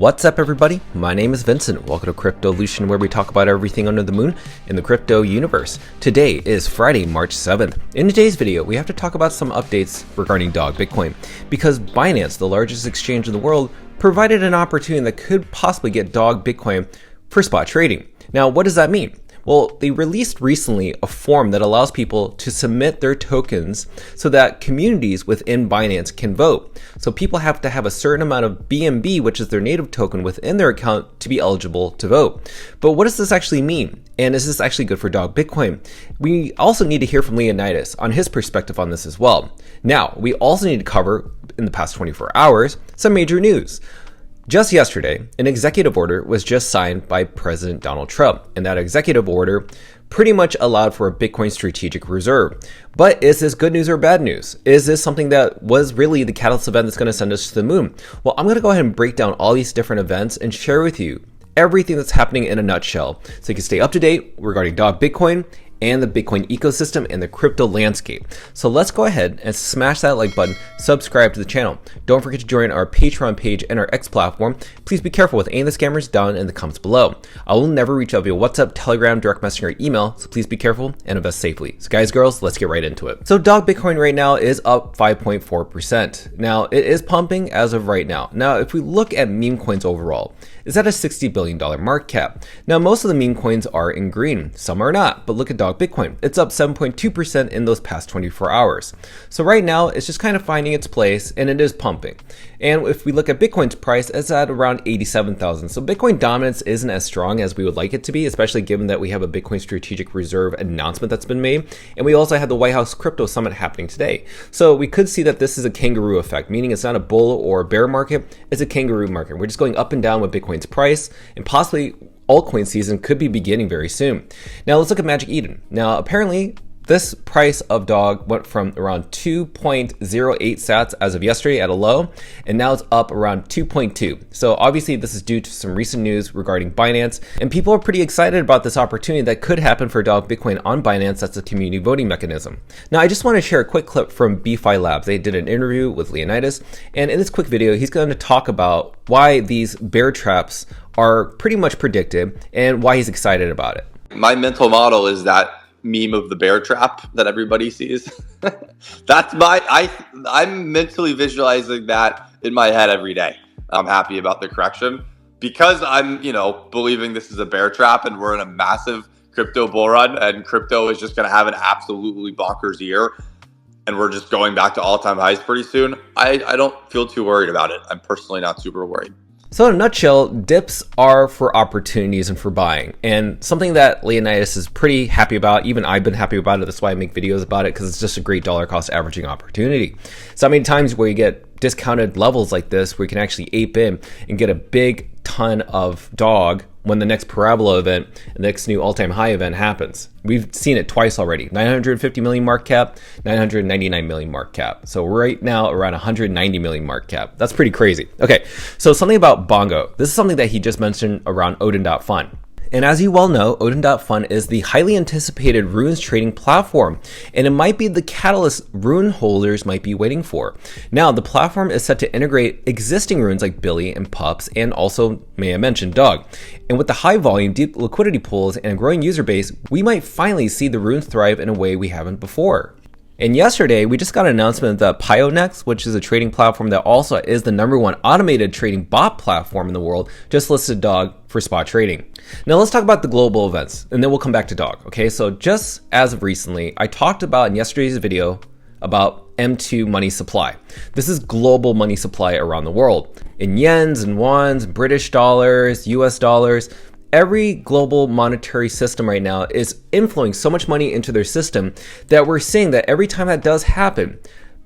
What's up, everybody? My name is Vincent. Welcome to Cryptolution, where we talk about everything under the moon in the crypto universe. Today is Friday, March 7th. In today's video, we have to talk about some updates regarding Dog Bitcoin, because Binance, the largest exchange in the world, provided an opportunity that could possibly get Dog Bitcoin for spot trading. Now, what does that mean? Well, they released recently a form that allows people to submit their tokens so that communities within Binance can vote. So people have to have a certain amount of BNB, which is their native token, within their account to be eligible to vote. But what does this actually mean? And is this actually good for Dog Bitcoin? We also need to hear from Leonidas on his perspective on this as well. Now, we also need to cover, in the past 24 hours, some major news. Just yesterday, an executive order was just signed by President Donald Trump, and that executive order pretty much allowed for a Bitcoin strategic reserve. But is this good news or bad news? Is this something that was really the catalyst event that's going to send us to the moon? Well, I'm going to go ahead and break down all these different events and share with you everything that's happening in a nutshell, so you can stay up to date regarding Dog Bitcoin and the Bitcoin ecosystem and the crypto landscape. So let's go ahead and smash that like button, subscribe to the channel. Don't forget to join our Patreon page and our X platform. Please be careful with any of the scammers down in the comments below. I will never reach out via WhatsApp, Telegram, direct messaging, or email, so please be careful and invest safely. So guys, girls, let's get right into it. So Dog Bitcoin right now is up 5.4%. Now, it is pumping as of right now. Now, if we look at meme coins overall, it's at a $60 billion market cap. Now, most of the meme coins are in green, some are not, but look at Dog Bitcoin. It's up 7.2% in those past 24 hours. So right now, it's just kind of finding its place, and it is pumping. And if we look at Bitcoin's price, it's at around 87,000. So Bitcoin dominance isn't as strong as we would like it to be, especially given that we have a Bitcoin strategic reserve announcement that's been made. And we also had the White House Crypto Summit happening today. So we could see that this is a kangaroo effect, meaning it's not a bull or bear market, it's a kangaroo market. We're just going up and down with Bitcoin's price, and possibly altcoin season could be beginning very soon. Now let's look at Magic Eden. Now apparently this price of Dog went from around 2.08 sats as of yesterday at a low, and now it's up around 2.2. So obviously this is due to some recent news regarding Binance, and people are pretty excited about this opportunity that could happen for Dog Bitcoin on Binance. That's a community voting mechanism. Now I just want to share a quick clip from BFi Labs. They did an interview with Leonidas, and in this quick video he's going to talk about why these bear traps are pretty much predicted and why he's excited about it. My mental model is that meme of the bear trap that everybody sees. I'm mentally visualizing that in my head every day. I'm happy about the correction because I'm, believing this is a bear trap and we're in a massive crypto bull run and crypto is just going to have an absolutely bonkers year and we're just going back to all-time highs pretty soon. I don't feel too worried about it. I'm personally not super worried. So in a nutshell, dips are for opportunities and for buying, and something that Leonidas is pretty happy about. Even I've been happy about it. That's why I make videos about it, because it's just a great dollar cost averaging opportunity. So many times where you get discounted levels like this, where you can actually ape in and get a big ton of Dog when the next parabola event, the next new all-time high event happens. We've seen it twice already. 950 million market cap, 999 million market cap. So right now around 190 million market cap. That's pretty crazy. Okay, so something about Bongo. This is something that he just mentioned around odin.fun. And as you well know, odin.fun is the highly anticipated runes trading platform, and it might be the catalyst rune holders might be waiting for. Now, the platform is set to integrate existing runes like Billy and Pups, and also, may I mention, Dog. And with the high volume, deep liquidity pools, and a growing user base, we might finally see the runes thrive in a way we haven't before. And yesterday, we just got an announcement that Pionex, which is a trading platform that also is the #1 automated trading bot platform in the world, just listed Dog for spot trading. Now let's talk about the global events, and then we'll come back to Dog. Okay, so just as of recently, I talked about in yesterday's video about M2 money supply. This is global money supply around the world. In yens and wons, British dollars, US dollars. Every global monetary system right now is inflowing so much money into their system that we're seeing that every time that does happen,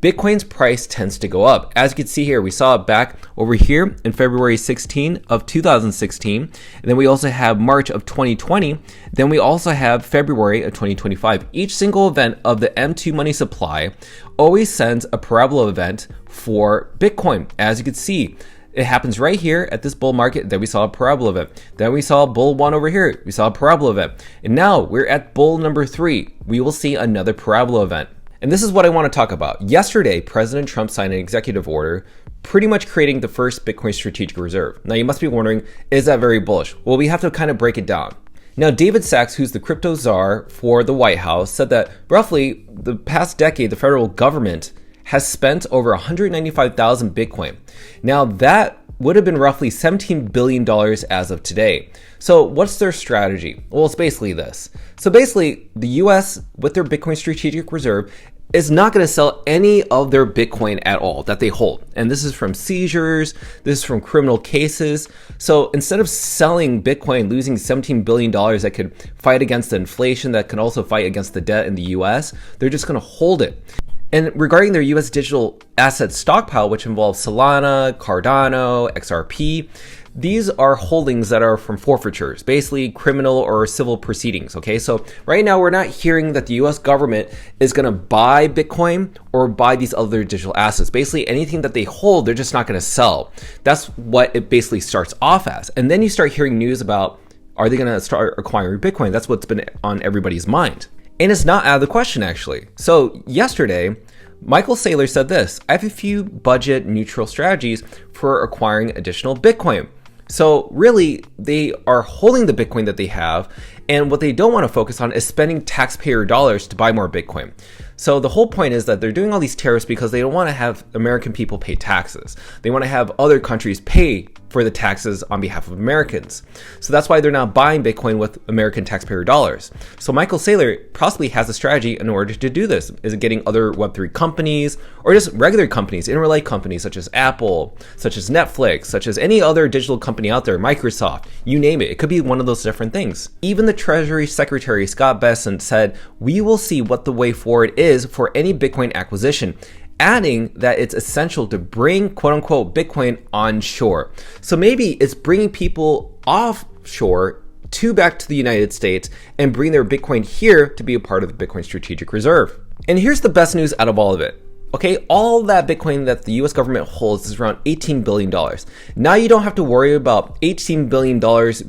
Bitcoin's price tends to go up. As you can see here, we saw it back over here in February 16 of 2016. And then we also have March of 2020. Then we also have February of 2025. Each single event of the M2 money supply always sends a parabola event for Bitcoin. As you can see, it happens right here at this bull market. Then we saw a parabola event. Then we saw bull 1 over here. We saw a parabola event. And now we're at bull number 3. We will see another parabola event. And this is what I want to talk about. Yesterday, President Trump signed an executive order pretty much creating the first Bitcoin strategic reserve. Now you must be wondering, is that very bullish? Well, we have to kind of break it down. Now, David Sachs, who's the crypto czar for the White House, said that roughly the past decade, the federal government has spent over 195,000 Bitcoin. Now, that would have been roughly $17 billion as of today. So what's their strategy? Well, it's basically this. So basically, the US, with their Bitcoin strategic reserve, is not going to sell any of their Bitcoin at all that they hold. And this is from seizures, this is from criminal cases. So instead of selling Bitcoin, losing $17 billion that could fight against the inflation, that can also fight against the debt in the US, they're just going to hold it. And regarding their US digital asset stockpile, which involves Solana, Cardano, XRP, these are holdings that are from forfeitures, basically criminal or civil proceedings, okay? So right now we're not hearing that the US government is gonna buy Bitcoin or buy these other digital assets. Basically anything that they hold, they're just not gonna sell. That's what it basically starts off as. And then you start hearing news about, are they gonna start acquiring Bitcoin? That's what's been on everybody's mind. And it's not out of the question, actually. So yesterday, Michael Saylor said this: I have a few budget neutral strategies for acquiring additional Bitcoin. So really, they are holding the Bitcoin that they have, and what they don't want to focus on is spending taxpayer dollars to buy more Bitcoin. So the whole point is that they're doing all these tariffs because they don't want to have American people pay taxes. They want to have other countries pay for the taxes on behalf of Americans. So that's why they're not buying Bitcoin with American taxpayer dollars. So Michael Saylor possibly has a strategy in order to do this. Is it getting other Web3 companies or just regular companies, interrelate companies such as Apple, such as Netflix, such as any other digital company out there, Microsoft, you name it. It could be one of those different things. Even the Treasury Secretary, Scott Bessent, said, we will see what the way forward is for any Bitcoin acquisition, adding that it's essential to bring quote unquote Bitcoin onshore. So maybe it's bringing people offshore back to the United States and bring their Bitcoin here to be a part of the Bitcoin strategic reserve. And here's the best news out of all of it. Okay, all that Bitcoin that the US government holds is around $18 billion. Now you don't have to worry about $18 billion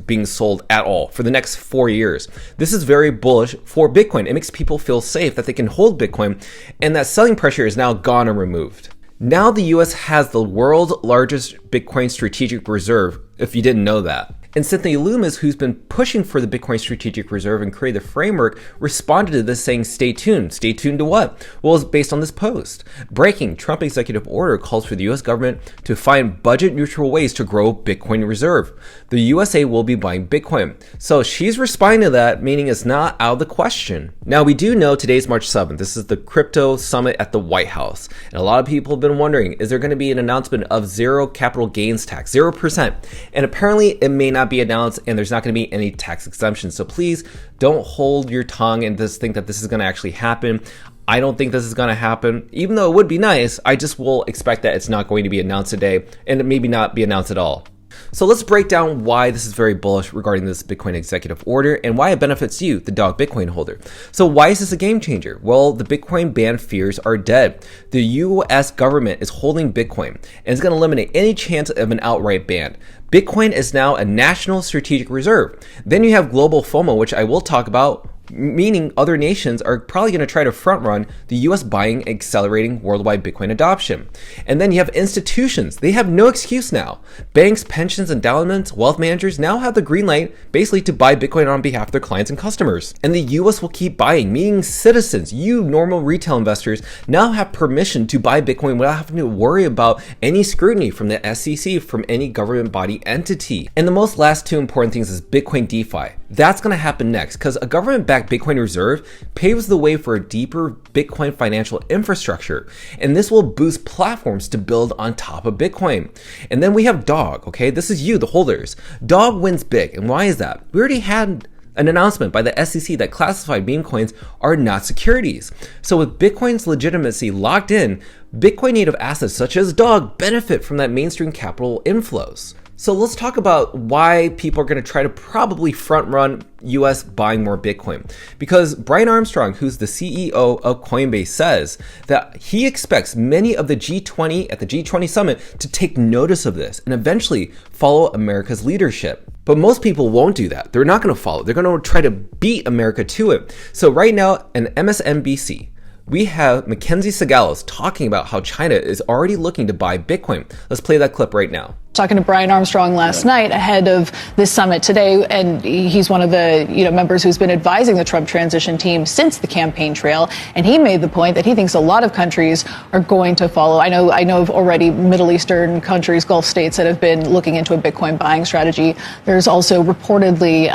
being sold at all for the next 4 years. This is very bullish for Bitcoin. It makes people feel safe that they can hold Bitcoin, and that selling pressure is now gone and removed. Now the US has the world's largest Bitcoin strategic reserve, if you didn't know that. And Cynthia Loomis, who's been pushing for the Bitcoin Strategic Reserve and create the framework, responded to this saying, stay tuned. Stay tuned to what? Well, it's based on this post. Breaking, Trump executive order calls for the US government to find budget neutral ways to grow Bitcoin reserve. The USA will be buying Bitcoin. So she's responding to that, meaning it's not out of the question. Now, we do know today's March 7th. This is the crypto summit at the White House. And a lot of people have been wondering, is there going to be an announcement of zero capital gains tax, 0%? And apparently it may not be announced, and there's not going to be any tax exemption. So please don't hold your tongue and just think that this is going to actually happen. I don't think this is going to happen. Even though it would be nice, I just will expect that it's not going to be announced today, and it maybe not be announced at all. So let's break down why this is very bullish regarding this Bitcoin executive order and why it benefits you, the dog Bitcoin holder. So why is this a game changer? Well, the Bitcoin ban fears are dead. The US government is holding Bitcoin and is going to eliminate any chance of an outright ban. Bitcoin is now a national strategic reserve. Then you have global FOMO, which I will talk about, meaning other nations are probably going to try to front run the US buying, accelerating worldwide Bitcoin adoption. And then you have institutions. They have no excuse now. Banks, pensions, endowments, wealth managers now have the green light basically to buy Bitcoin on behalf of their clients and customers. And the US will keep buying, meaning citizens, you normal retail investors, now have permission to buy Bitcoin without having to worry about any scrutiny from the SEC, from any government body entity. And the most last two important things is Bitcoin DeFi. That's going to happen next because a government-backed Bitcoin reserve paves the way for a deeper Bitcoin financial infrastructure. And this will boost platforms to build on top of Bitcoin. And then we have DOG, okay? This is you, the holders. DOG wins big. And why is that? We already had an announcement by the SEC that classified meme coins are not securities. So with Bitcoin's legitimacy locked in, Bitcoin native assets such as DOG benefit from that mainstream capital inflows. So let's talk about why people are going to try to probably front run US buying more Bitcoin. Because Brian Armstrong, who's the CEO of Coinbase, says that he expects many of the G20 at the G20 summit to take notice of this and eventually follow America's leadership. But most people won't do that. They're not going to follow. They're going to try to beat America to it. So right now, an MSNBC, we have Mackenzie Sagalos talking about how China is already looking to buy Bitcoin. Let's play that clip right now. Talking to Brian Armstrong last night ahead of this summit today, and he's one of the members who's been advising the Trump transition team since the campaign trail, and he made the point that he thinks a lot of countries are going to follow. I know of already Middle Eastern countries, Gulf states that have been looking into a Bitcoin buying strategy. There's also reportedly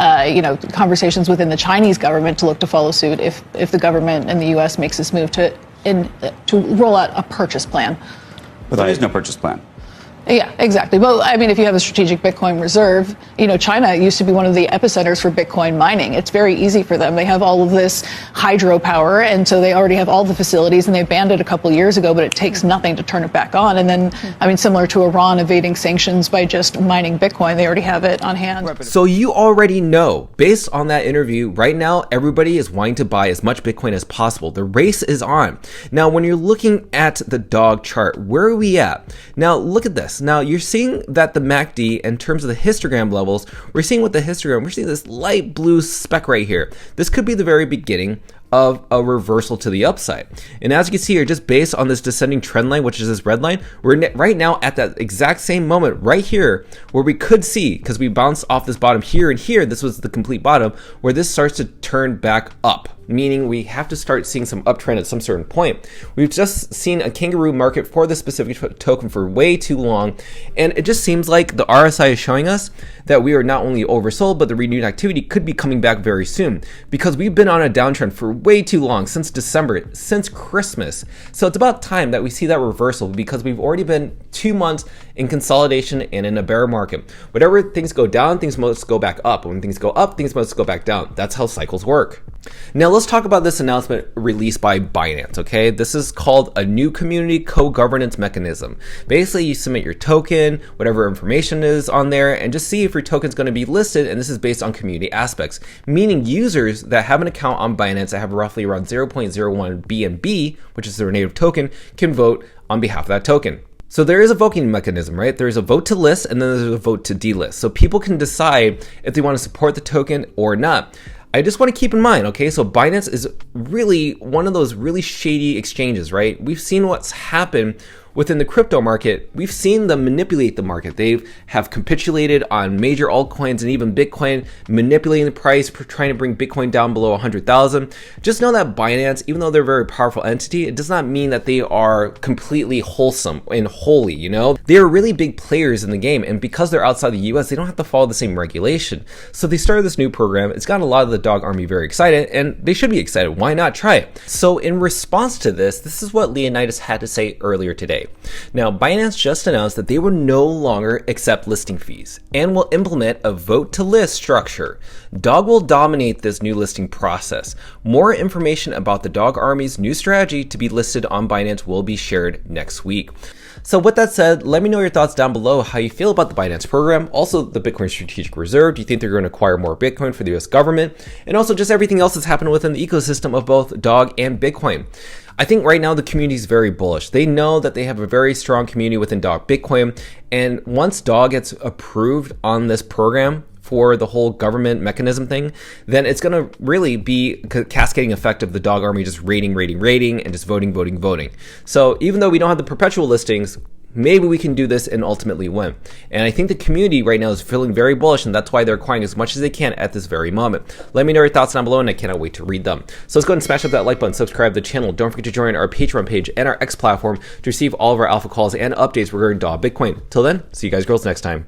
conversations within the Chinese government to look to follow suit if the government and the U.S. makes this move to roll out a purchase plan. But there is no purchase plan. Yeah, exactly. Well, I mean, if you have a strategic Bitcoin reserve, China used to be one of the epicenters for Bitcoin mining. It's very easy for them. They have all of this hydropower, and so they already have all the facilities, and they banned it a couple years ago, but it takes nothing to turn it back on. And then, similar to Iran evading sanctions by just mining Bitcoin, they already have it on hand. So you already know, based on that interview, right now, everybody is wanting to buy as much Bitcoin as possible. The race is on. Now, when you're looking at the dog chart, where are we at? Now, look at this. Now, you're seeing that the MACD, in terms of the histogram levels, we're seeing with the histogram, we're seeing this light blue speck right here. This could be the very beginning of a reversal to the upside. And as you can see here, just based on this descending trend line, which is this red line, we're right now at that exact same moment right here where we could see, because we bounced off this bottom here and here, this was the complete bottom, where this starts to turn back up, meaning we have to start seeing some uptrend at some certain point. We've just seen a kangaroo market for this specific token for way too long, and it just seems like the RSI is showing us that we are not only oversold, but the renewed activity could be coming back very soon, because we've been on a downtrend for way too long, since December, since Christmas. So it's about time that we see that reversal, because we've already been 2 months in consolidation and in a bear market. Whenever things go down, things must go back up. When things go up, things must go back down. That's how cycles work. Now let's talk about this announcement released by Binance, okay? This is called a new community co-governance mechanism. Basically, you submit your token, whatever information is on there, and just see if your token is going to be listed, and this is based on community aspects, meaning users that have an account on Binance that have roughly around 0.01 BNB, which is their native token, can vote on behalf of that token. So there is a voting mechanism, right? There's a vote to list, and then there's a vote to delist. So people can decide if they want to support the token or not. I just want to keep in mind, okay, so Binance is really one of those really shady exchanges, right? We've seen what's happened within the crypto market. We've seen them manipulate the market. They have capitulated on major altcoins and even Bitcoin, manipulating the price, trying to bring Bitcoin down below 100,000. Just know that Binance, even though they're a very powerful entity, it does not mean that they are completely wholesome and holy, They are really big players in the game, and because they're outside the US, they don't have to follow the same regulation. So they started this new program. It's gotten a lot of the dog army very excited, and they should be excited. Why not try it? So in response to this is what Leonidas had to say earlier today. Now, Binance just announced that they will no longer accept listing fees and will implement a vote to list structure. Dog will dominate this new listing process. More information about the dog army's new strategy to be listed on Binance will be shared next week. So with that said, let me know your thoughts down below, how you feel about the Binance program, also the Bitcoin Strategic Reserve. Do you think they're going to acquire more Bitcoin for the US government? And also just everything else that's happened within the ecosystem of both dog and Bitcoin. I think right now the community is very bullish. They know that they have a very strong community within Dog Bitcoin. And once Dog gets approved on this program for the whole government mechanism thing, then it's going to really be a cascading effect of the dog army just rating, and just voting. So even though we don't have the perpetual listings, maybe we can do this and ultimately win. And I think the community right now is feeling very bullish, and that's why they're acquiring as much as they can at this very moment. Let me know your thoughts down below, and I cannot wait to read them. So let's go ahead and smash up that like button, subscribe to the channel. Don't forget to join our Patreon page and our X platform to receive all of our alpha calls and updates regarding DAW Bitcoin. Till then, see you guys girls next time.